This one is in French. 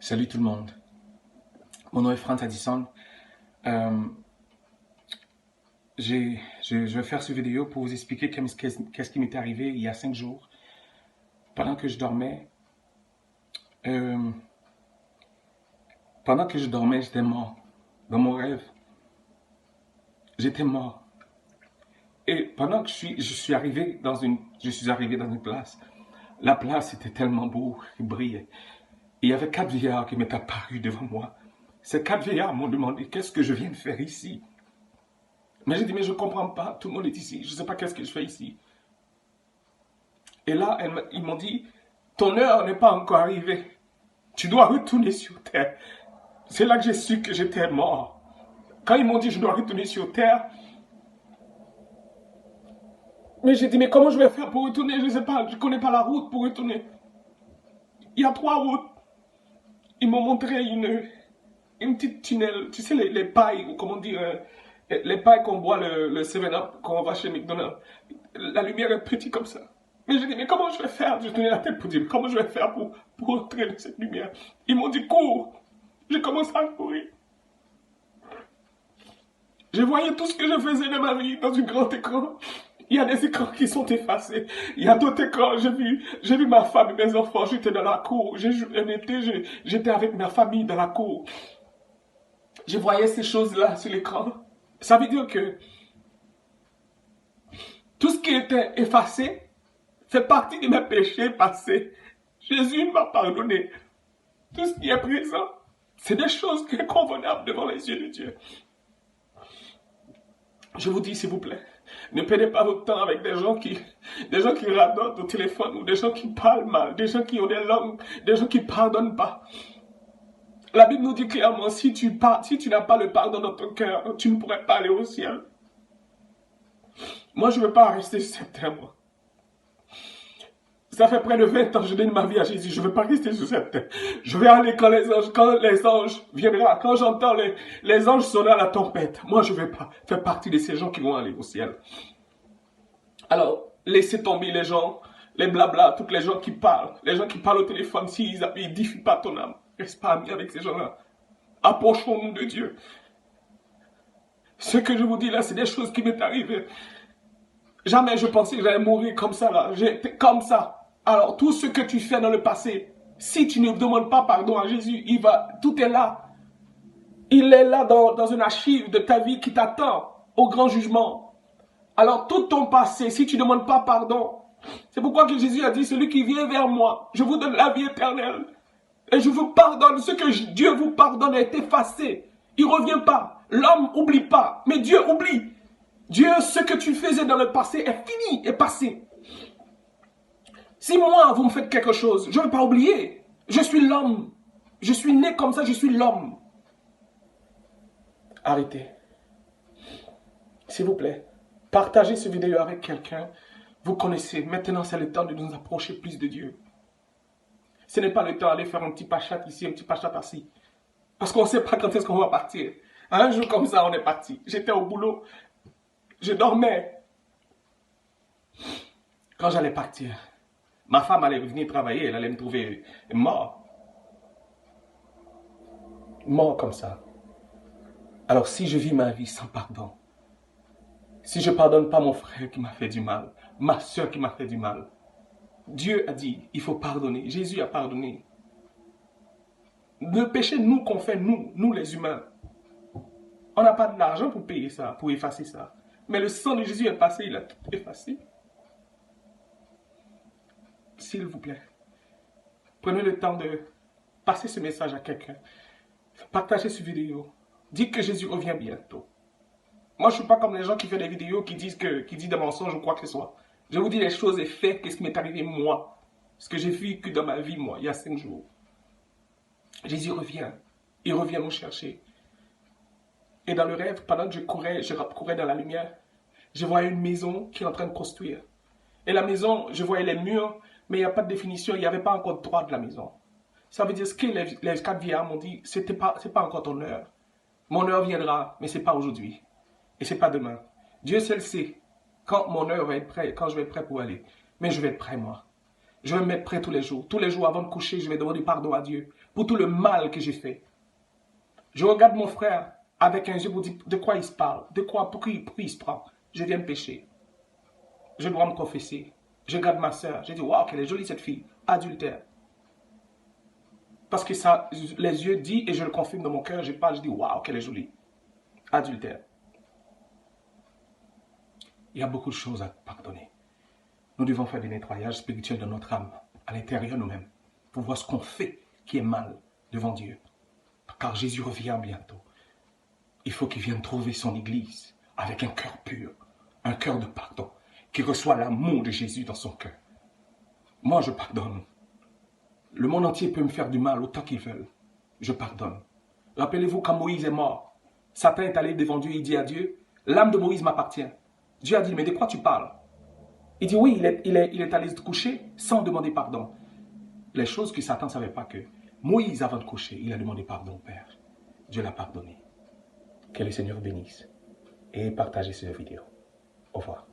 Salut tout le monde. Mon nom est Franz Addison. Euh, je vais faire cette vidéo pour vous expliquer qu'est-ce qui m'est arrivé il y a 5 jours. Pendant que je dormais, euh, j'étais mort. Dans mon rêve, j'étais mort. Et pendant que je suis arrivé dans une place. La place était tellement beau, il brillait. Et il y avait 4 vieillards qui m'étaient apparus devant moi. Ces 4 vieillards m'ont demandé qu'est-ce que je viens de faire ici. Mais j'ai dit, mais je ne comprends pas, tout le monde est ici, je ne sais pas qu'est-ce que je fais ici. Et là, ils m'ont dit, ton heure n'est pas encore arrivée, tu dois retourner sur terre. C'est là que j'ai su que j'étais mort. Quand ils m'ont dit, je dois retourner sur terre, mais j'ai dit, mais comment je vais faire pour retourner? Je ne sais pas, je ne connais pas la route pour retourner. Il y a 3 routes. Ils m'ont montré une petite tunnel, tu sais, les pailles, ou comment dire, les pailles qu'on boit le 7-Up quand on va chez McDonald's. La lumière est petite comme ça. Mais j'ai dit, mais comment je vais faire? Je tenais la tête pour dire, comment je vais faire pour entrer dans cette lumière? Ils m'ont dit, cours. J'ai commencé à courir. Je voyais tout ce que je faisais de ma vie dans un grand écran. Il y a des écrans qui sont effacés. Il y a d'autres écrans. J'ai vu ma femme et mes enfants. J'étais dans la cour. J'étais avec ma famille dans la cour. Je voyais ces choses-là sur l'écran. Ça veut dire que tout ce qui était effacé fait partie de mes péchés passés. Jésus m'a pardonné. Tout ce qui est présent, c'est des choses qui sont convenables devant les yeux de Dieu. Je vous dis, s'il vous plaît, ne perdez pas votre temps avec des gens qui radotent au téléphone, ou des gens qui parlent mal, des gens qui ont des langues, des gens qui ne pardonnent pas. La Bible nous dit clairement, si tu n'as pas le pardon dans ton cœur, tu ne pourrais pas aller au ciel. Moi, je ne veux pas rester sur cette terre, moi. Ça fait près de 20 ans que je donne ma vie à Jésus. Je ne veux pas rester sur cette terre. Je vais aller quand les anges viendront, quand j'entends les anges sonner à la tempête. Moi, je ne vais pas faire partie de ces gens qui vont aller au ciel. Alors, laissez tomber les gens, les blabla, tous les gens qui parlent au téléphone, s'ils n'édifient pas ton âme. Reste pas ami avec ces gens-là. Approchons-nous de Dieu. Ce que je vous dis là, c'est des choses qui m'est arrivées. Jamais je pensais que j'allais mourir comme ça là. J'étais comme ça. Alors, tout ce que tu fais dans le passé, si tu ne demandes pas pardon à Jésus, tout est là. Il est là dans une archive de ta vie qui t'attend au grand jugement. Alors, tout ton passé, si tu ne demandes pas pardon, c'est pourquoi que Jésus a dit, celui qui vient vers moi, je vous donne la vie éternelle. Et je vous pardonne. Ce que Dieu vous pardonne est effacé. Il ne revient pas. L'homme n'oublie pas, mais Dieu oublie. Dieu, ce que tu faisais dans le passé est fini, est passé. Si moi, vous me faites quelque chose, je ne vais pas oublier. Je suis l'homme. Je suis né comme ça, je suis l'homme. Arrêtez. S'il vous plaît, partagez cette vidéo avec quelqu'un. Vous connaissez. Maintenant, c'est le temps de nous approcher plus de Dieu. Ce n'est pas le temps d'aller faire un petit pachat ici, un petit pachat ici. Parce qu'on ne sait pas quand est-ce qu'on va partir. Un jour comme ça, on est parti. J'étais au boulot. Je dormais. Quand j'allais partir, ma femme allait venir travailler. Elle allait me trouver mort. Mort comme ça. Alors si je vis ma vie sans pardon, si je ne pardonne pas mon frère qui m'a fait du mal, ma soeur qui m'a fait du mal, Dieu a dit, il faut pardonner. Jésus a pardonné. Le péché, nous, qu'on fait, nous les humains, on n'a pas de l'argent pour payer ça, pour effacer ça. Mais le sang de Jésus est passé, il a tout effacé. S'il vous plaît, prenez le temps de passer ce message à quelqu'un. Partagez cette vidéo. Dites que Jésus revient bientôt. Moi, je ne suis pas comme les gens qui font des vidéos qui disent des mensonges ou quoi que ce soit. Je vous dis les choses et faits, qu'est-ce qui m'est arrivé moi. Ce que j'ai vécu dans ma vie, moi, il y a 5 jours. Jésus revient. Il revient nous chercher. Et dans le rêve, pendant que je courais dans la lumière, je voyais une maison qui est en train de construire. Et la maison, je voyais les murs, mais il n'y a pas de définition, il n'y avait pas encore de droit de la maison. Ça veut dire ce que les 4 vieillards m'ont dit, c'est pas encore ton heure. Mon heure viendra, mais ce n'est pas aujourd'hui. Et ce n'est pas demain. Dieu seul sait quand mon heure va être prête, quand je vais être prêt pour aller. Mais je vais être prêt, moi. Je vais me mettre prêt tous les jours. Tous les jours avant de coucher, je vais demander pardon à Dieu pour tout le mal que j'ai fait. Je regarde mon frère avec un yeux pour dire de quoi il se parle, pourquoi il se prend. Je viens de pécher. Je dois me confesser. Je regarde ma soeur. Je dis, waouh, qu'elle est jolie cette fille. Adultère. Parce que ça, les yeux disent, et je le confirme dans mon cœur, je parle, je dis, waouh, qu'elle est jolie. Adultère. Il y a beaucoup de choses à pardonner. Nous devons faire des nettoyages spirituels de notre âme, à l'intérieur nous-mêmes, pour voir ce qu'on fait qui est mal devant Dieu. Car Jésus revient bientôt. Il faut qu'il vienne trouver son Église avec un cœur pur, un cœur de pardon, qui reçoit l'amour de Jésus dans son cœur. Moi, je pardonne. Le monde entier peut me faire du mal autant qu'ils veulent. Je pardonne. Rappelez-vous quand Moïse est mort, Satan est allé devant Dieu, il dit à Dieu, l'âme de Moïse m'appartient. Dieu a dit, mais de quoi tu parles? Il dit, oui, il est allé se coucher sans demander pardon. Les choses que Satan ne savait pas que Moïse, avant de coucher, il a demandé pardon au Père. Dieu l'a pardonné. Que le Seigneur bénisse et partagez cette vidéo. Au revoir.